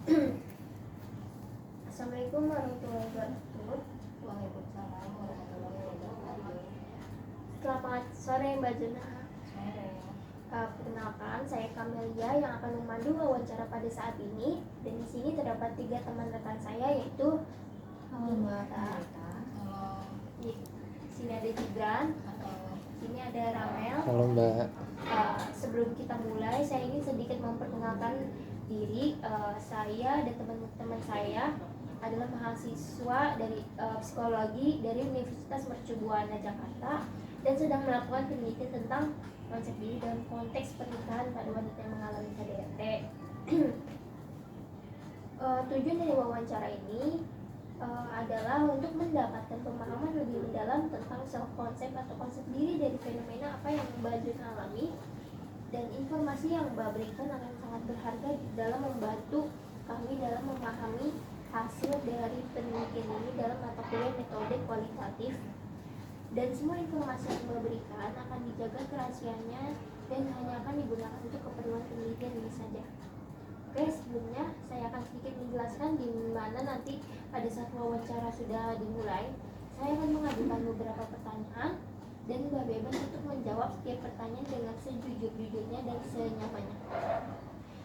Assalamualaikum warahmatullahi wabarakatuh. Waalaikumsalam warahmatullahi wabarakatuh. Selamat sore Mbak Juna. Sore. Perkenalkan, saya Kamelia yang akan memandu wawancara pada saat ini. Dan di sini terdapat 3 teman rekan saya, yaitu Halo Mbak Kamita. Halo. di sini ada Gibran, sini ada Ramel. Halo Mbak. Sebelum kita mulai, saya ingin sedikit memperkenalkan diri. Saya dan teman-teman saya adalah mahasiswa dari psikologi dari Universitas Mercu Buana Jakarta dan sedang melakukan penelitian tentang konsep diri dalam konteks pernikahan pada wanita yang mengalami KDRT. Tujuan dari wawancara ini adalah untuk mendapatkan pemahaman lebih mendalam tentang self concept atau konsep diri dari fenomena apa yang Mbak Jun alami, dan informasi yang Mbak berikan akan sangat berharga dalam membantu kami dalam memahami hasil dari penelitian ini dalam mata kuliah metode kualitatif. Dan semua informasi yang Mbak berikan akan dijaga kerahasiaannya dan hanya akan digunakan untuk keperluan penelitian ini saja. Oke, sebelumnya saya akan sedikit menjelaskan di mana nanti pada saat wawancara sudah dimulai, saya akan mengajukan beberapa pertanyaan dan Mbak bebas untuk menjawab setiap pertanyaan dengan sejujur-jujurnya dan senyamannya.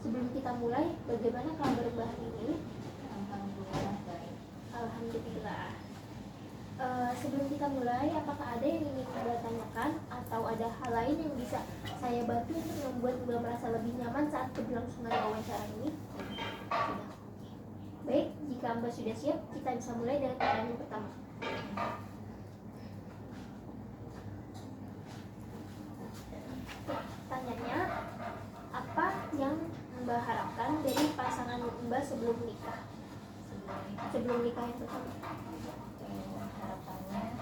Sebelum kita mulai, bagaimana kabar Mbak hari ini? Alhamdulillah baik. Alhamdulillah. Sebelum kita mulai, apakah ada yang ingin Mbak tanyakan atau ada hal lain yang bisa saya bantu untuk membuat Mbak merasa lebih nyaman saat keberlangsungan wawancara ini? Sudah. Baik, jika Mbak sudah siap, kita bisa mulai dengan pertanyaan pertama. Pertanyaannya, apa yang Mbak harapkan dari pasangan Mbak sebelum nikah? Sebelum nikah yang pertama. Harapannya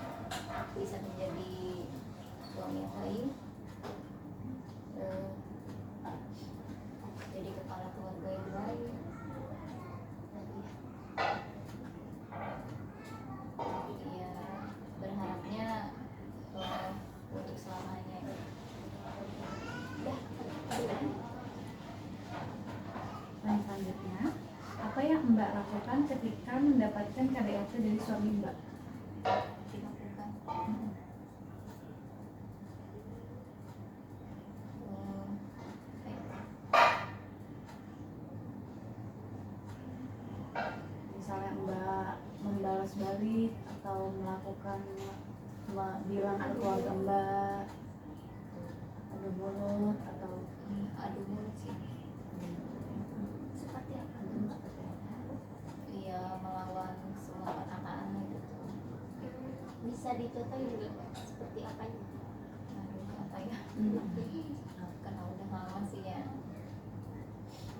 bisa menjadi suami yang baik, jadi kepala keluarga yang baik. Ya, berharapnya untuk selamanya. Pertanyaan selanjutnya, apa yang Mbak lakukan ketika mendapatkan KDRT dari suami Mbak? Dilakukan Misalnya Mbak membalas balik atau melakukan bilang ke keluarga Mbak, adu mulut atau adu mulut sih. Seperti apa? Iya, melawan semua anak-anak gitu. Bisa dicontoh ini seperti apanya? Aduh, apa ya? Karena udah lama sih ya.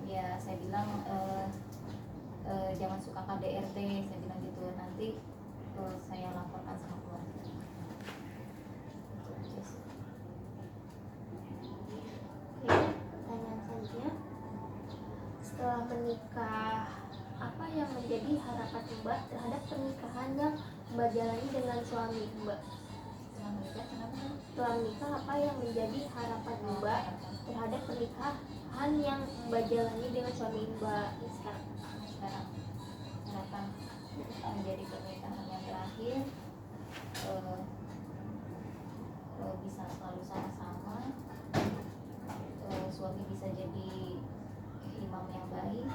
Ya, saya bilang jangan suka KDRT, saya bilang gitu. Nanti saya laporkan sama keluarga. Terus, Oke, pertanyaan selanjutnya, setelah menikah, apa yang menjadi harapan Mbak terhadap pernikahan yang Mbak jalani dengan suami Mbak? setelah menikah kenapa? Setelah menikah, apa yang menjadi harapan Mbak terhadap pernikahan yang Mbak jalani dengan suami Mbak sekarang? Sekarang harapan menjadi pernikahan yang terakhir, bisa selalu sama-sama, suami bisa jadi imam yang baik,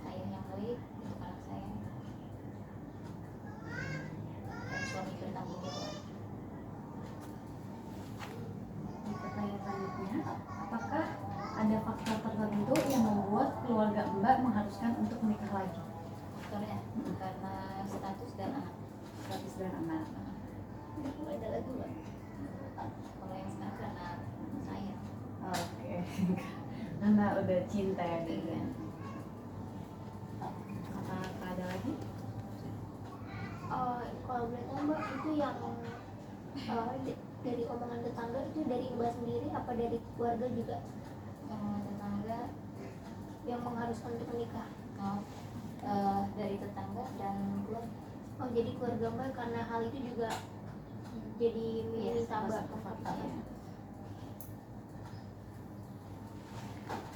ayah yang baik untuk anak saya, dan suami bertanggung jawab. Di pertanyaan selanjutnya, apakah ada faktor tertentu yang membuat keluarga Mbak mengharuskan untuk menikah lagi? Faktornya karena status dan anak. Status dan anak. Ada lagi Mbak? Kalau yang sekarang karena saya. Oke. Karena udah cinta ya. Iya. Apakah ada lagi? Kalau boleh tahu Mbak, itu yang dari omongan tetangga itu dari Mbak sendiri apa dari keluarga juga Tetangga, yang mengharuskan untuk menikah? dari tetangga dan keluarga. Oh, jadi keluarga Mbak karena hal itu juga jadi minta Mbak masuk ke faktornya.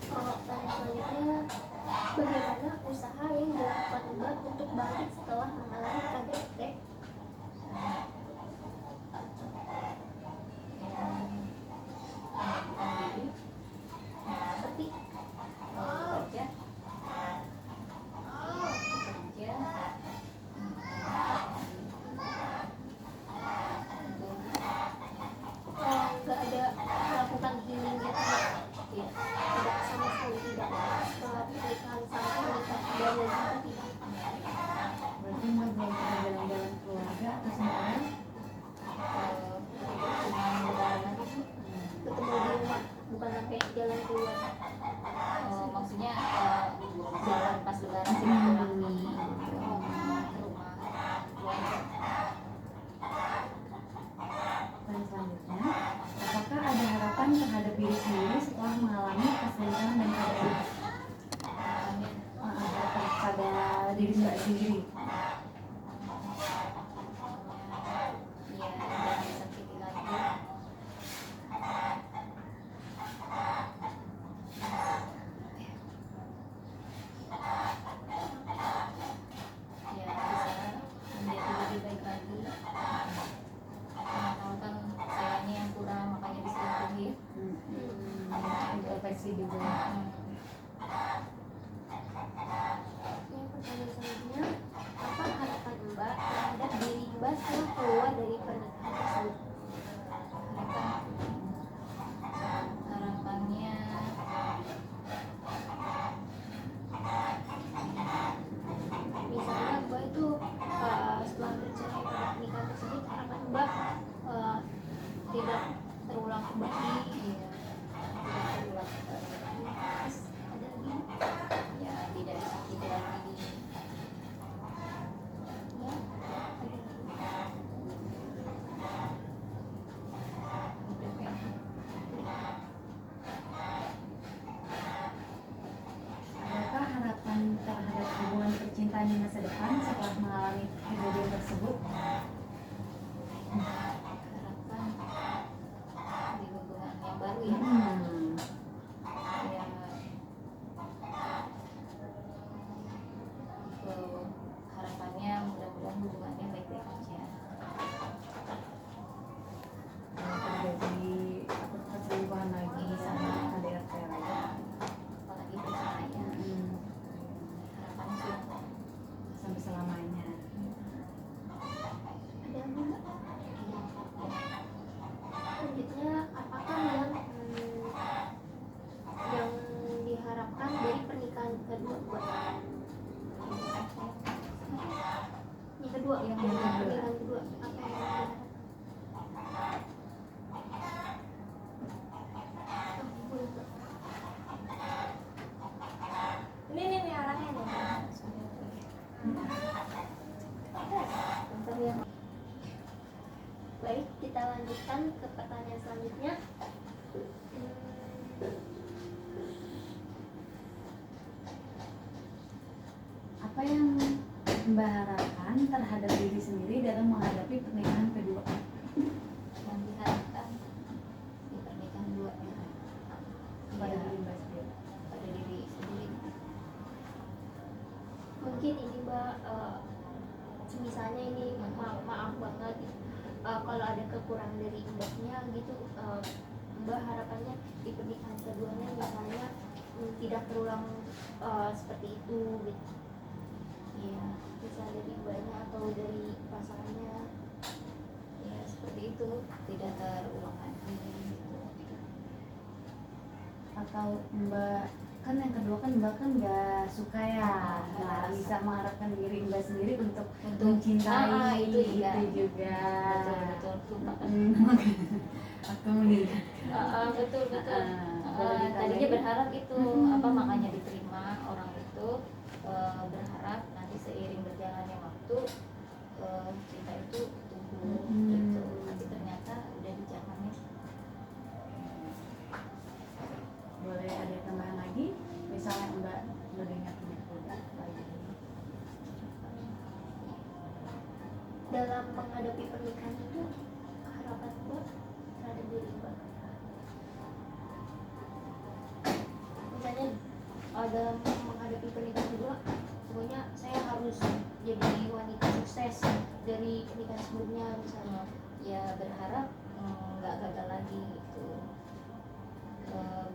Pertanyaan selanjutnya, bagaimana usaha yang dilakukan Mbak untuk bangkit setelah mengalami KDRT? Seperti Kerja nggak ada melakukan healing gitu Mbak? Iya. Tidak sama sekali tidak pernikahan sampai menikah dan juga tidak. Berarti Mbak belum pernah jalan-jalan keluarga atau sama orang? cuma lebaran aja sih. Ketemu di rumah bukan sampai jalan keluar. Maksudnya jalan pas lebaran silaturahmi ke rumah keluarga. Dan selanjutnya, apakah ada harapan terhadap diri sendiri setelah mengalami keselingkuhan dan KDRT? Amin. Harapan pada diri Mbak sendiri. Ya, jangan disakiti lagi. Ya, bisa menjadi lebih baik lagi. Tahu kan sayangnya yang kurang, makanya diselingkuhi. Introspeksi juga. Yang pertanyaan selanjutnya, apa harapan Mbak terhadap diri Mbak setelah keluar dari pernikahan tersebut? Harapannya Misalnya Mbak itu setelah bercerai pada pernikahan tersebut, harapan Mbak tidak terulang kembali. ya, tidak terulang kembali. Terus ada lagi Ya, tidak disakiti lagi. ya, ada lagi. Udah, ya. Adakah harapan terhadap hubungan percintaan di masa depan setelah mengalami kejadian tersebut? Harapan di hubungan yang baru ya. Ya, harapannya mudah-mudahan hubungannya baik-baik aja. Terjadi perselingkuhan lagi sama KDRT lagi. Apalagi perceraian. Harapan sih Sampai selamanya. Ada lagi Mbak? Selanjutnya, apakah yang diharapkan dari pernikahan kedua Mbak? Yang kedua, Yang dari kedua. pernikahan kedua, apa yang diharapkan? Ini orangnya nih. Bentar ya. Baik, kita lanjutkan ke pertanyaan selanjutnya. Apa yang Mbak harapkan terhadap diri sendiri dalam menghadapi pernikahan kedua? Yang diharapkan di pernikahan dua ya. Pada Ya, diri Mbak sendiri. pada diri sendiri. Mungkin ini Mbak, misalnya ini maaf banget, kalau ada kekurangan dari Mbaknya gitu, Mbak harapannya di pernikahan keduanya misalnya tidak terulang seperti itu gitu. Iya, Bisa dari Mbaknya atau dari pasangannya. ya seperti itu, tidak terulang lagi gitu. Atau Mbak, kan yang kedua kan Mbak kan nggak suka ya, nah bisa mengharapkan diri Mbak sendiri untuk mencintai itu iya. juga. Betul lupa kan. Atau meningkat. Betul boleh ditambahin? tadinya berharap itu apa makanya diterima orang itu, berharap nanti seiring berjalannya waktu cinta itu tumbuh gitu, tapi ternyata udah di zamannya. Boleh ada tambahan lagi? Misalnya Mbak mendengar lagi. Dalam menghadapi pernikahan itu, harapan Mbak terhadap diri Mbak. Misalnya dalam menghadapi pernikahan kedua, pokoknya saya harus jadi wanita sukses dari pernikahan sebelumnya misalnya. Ya berharap nggak gagal lagi gitu.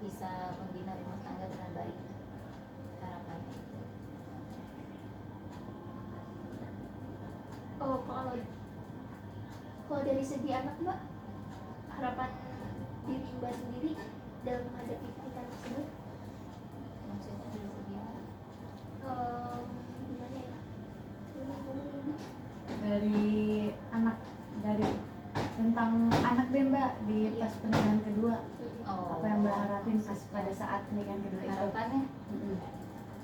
Bisa membina rumah tangga dengan baik, harapannya. Oh, kalau dari segi anak Mbak, harapan diri Mbak sendiri dalam menghadapi pernikahan tersebut, Maksudnya dari segi apa? gimana ya? Dari anak, dari tentang anak deh Mbak di pas pernikahan kedua. Apa yang Mbak harapin pas pada saat pernikahan kedua itu? Harapannya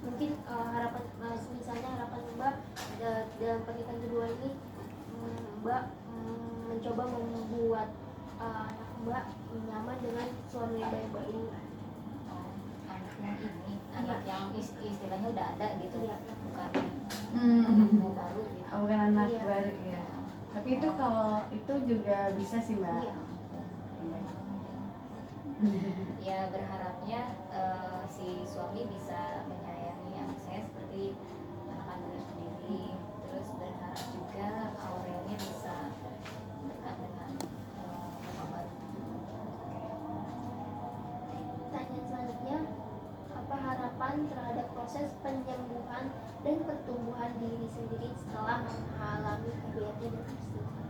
Mungkin harapan misalnya harapan Mbak dalam pernikahan kedua ini, Mbak mencoba membuat anak Mbak nyaman dengan suami yang baik-baik. anaknya ini anak yang istilahnya udah ada gitu Iya. bukan Hmm. mau baru gitu. Oh, bukan anak Iya. baru ya. Tapi itu kalau itu juga bisa sih Mbak. Iya. Ya berharapnya si suami bisa menyayangi anak saya seperti anak kandungnya sendiri, terus berharap juga Aurelnya bisa dekat dengan bapak baru. Pertanyaan selanjutnya, apa harapan terhadap proses penyembuhan dan pertumbuhan diri sendiri setelah mengalami KDRT dan perselingkuhan?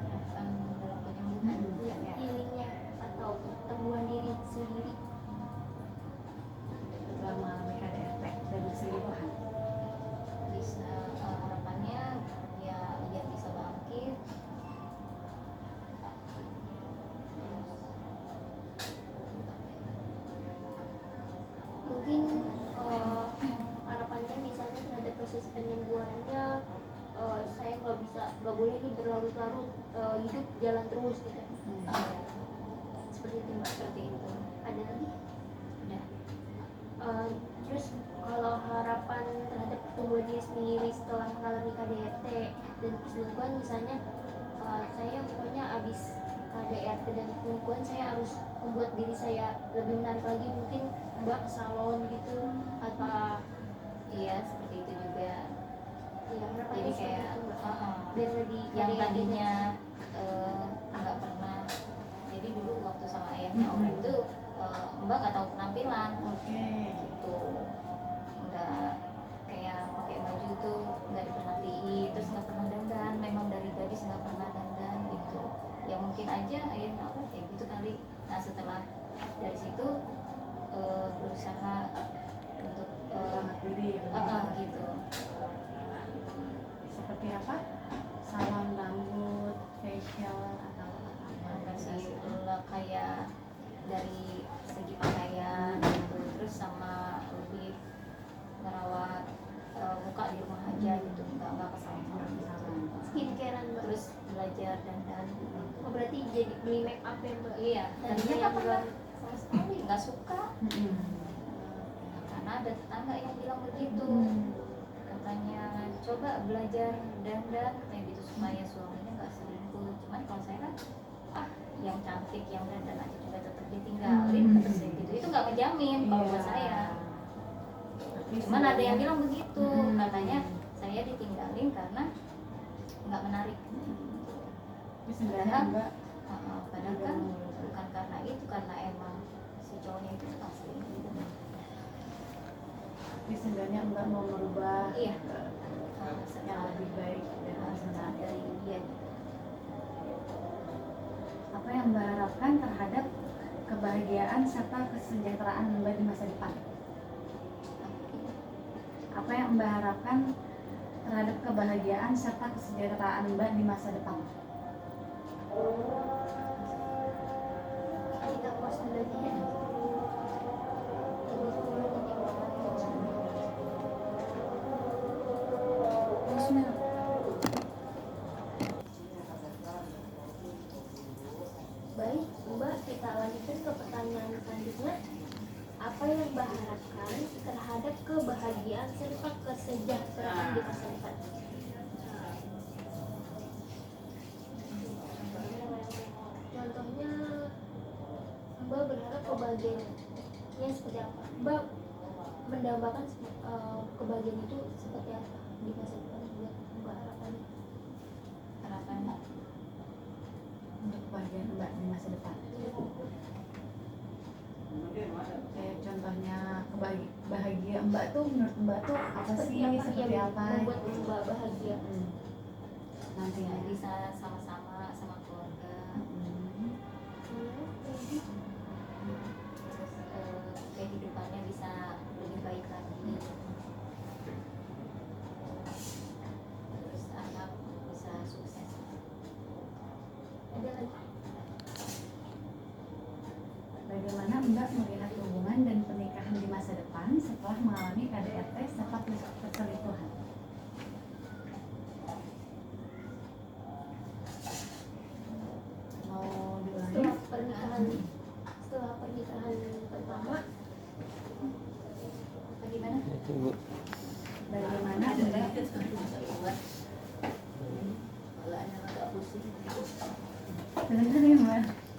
Harapan dalam penyembuhan Ya, healingnya atau pertumbuhan diri sendiri. Setelah mengalami KDRT dan perselingkuhan. bisa harapannya ya biar bisa bangkit. Mungkin harapannya misalnya terhadap proses penyembuhannya, saya nggak boleh nih berlarut-larut hidup jalan terus gitu. Seperti itu Mbak. Seperti itu. Ada lagi? Udah. Terus kalau harapan terhadap pertumbuhan diri sendiri setelah mengalami KDRT dan perselingkuhan misalnya, saya pokoknya abis KDRT dan perselingkuhan saya harus membuat diri saya lebih menarik lagi, mungkin Mbak ke salon gitu atau Iya seperti itu juga. ya harapannya Jadi seperti kayak itu Mbak. Biar lebih yang KDRT tadinya nggak pernah. Jadi dulu waktu sama ayahnya orang itu Mbak nggak tahu penampilan Oke. gitu, nggak kayak pakai baju tuh nggak diperhatiin, terus nggak pernah dandan, memang dari gadis nggak pernah dandan gitu. Ya mungkin aja ayahnya apa kayak gitu kali. Nah setelah dari situ berusaha untuk Selamat diri. gitu. Seperti apa? Salon rambut, facial atau apa? Kasih kayak dari segi pakaian gitu, terus sama lebih merawat muka di rumah aja gitu, nggak ke salon skincarean Mbak. terus belajar dandan. Oh, berarti jadi beli make up ya Mbak? Iya, Dan tadinya yang nggak pernah belum- sama sekali, nggak suka Mm-mm. karena ada tetangga yang bilang begitu, katanya coba belajar dandan kayak gitu supaya suaminya nggak selingkuh. Cuman kalau saya kan yang cantik yang dandan aja juga tetap ditinggalin, kata saya gitu. Itu nggak ngejamin kalau buat saya. Tapi Cuman ada yang sebenarnya- bilang begitu, katanya saya ditinggalin karena nggak menarik. Tapi sebenarnya Mbak Padahal kan bukan karena itu, karena emang si cowoknya itu asli. tapi sebenarnya Mbak mau merubah Iya. ke yang lebih baik dan Saat dari dia. apa yang Mbak harapkan terhadap kebahagiaan serta kesejahteraan Mbak di masa depan? Apa yang Mbak harapkan terhadap kebahagiaan serta kesejahteraan Mbak di masa depan? Kita puas dulu aja ya. Bismillah. Baik, Mbak, kita lanjutkan ke pertanyaan selanjutnya. Apa yang Mbak harapkan terhadap kebahagiaan serta kesejahteraan di masa depan? Contohnya, Mbak berharap kebahagiaannya seperti apa? Mbak mendambakan kebahagiaan itu seperti apa di masa depan buat Mbak harapannya? Harapannya Untuk kebahagiaan Mbak di masa depan. Kayak contohnya bahagia Mbak tuh menurut Mbak tuh apa sih? Seperti yang apa? membuat Mbak bahagia? Nanti ya ya. bisa sama-sama sama keluarga, terus kehidupannya bisa lebih baik lagi, terus anak bisa sukses. Ada lagi? Bagaimana Mbak melihat hubungan dan pernikahan di masa depan setelah mengalami KDRT serta perselingkuhan? Mau diulangi? Setelah pernikahan pertama, Bagaimana? Bagaimana Ada Mbak kalau ada agak pusing. sebentar ya Mbak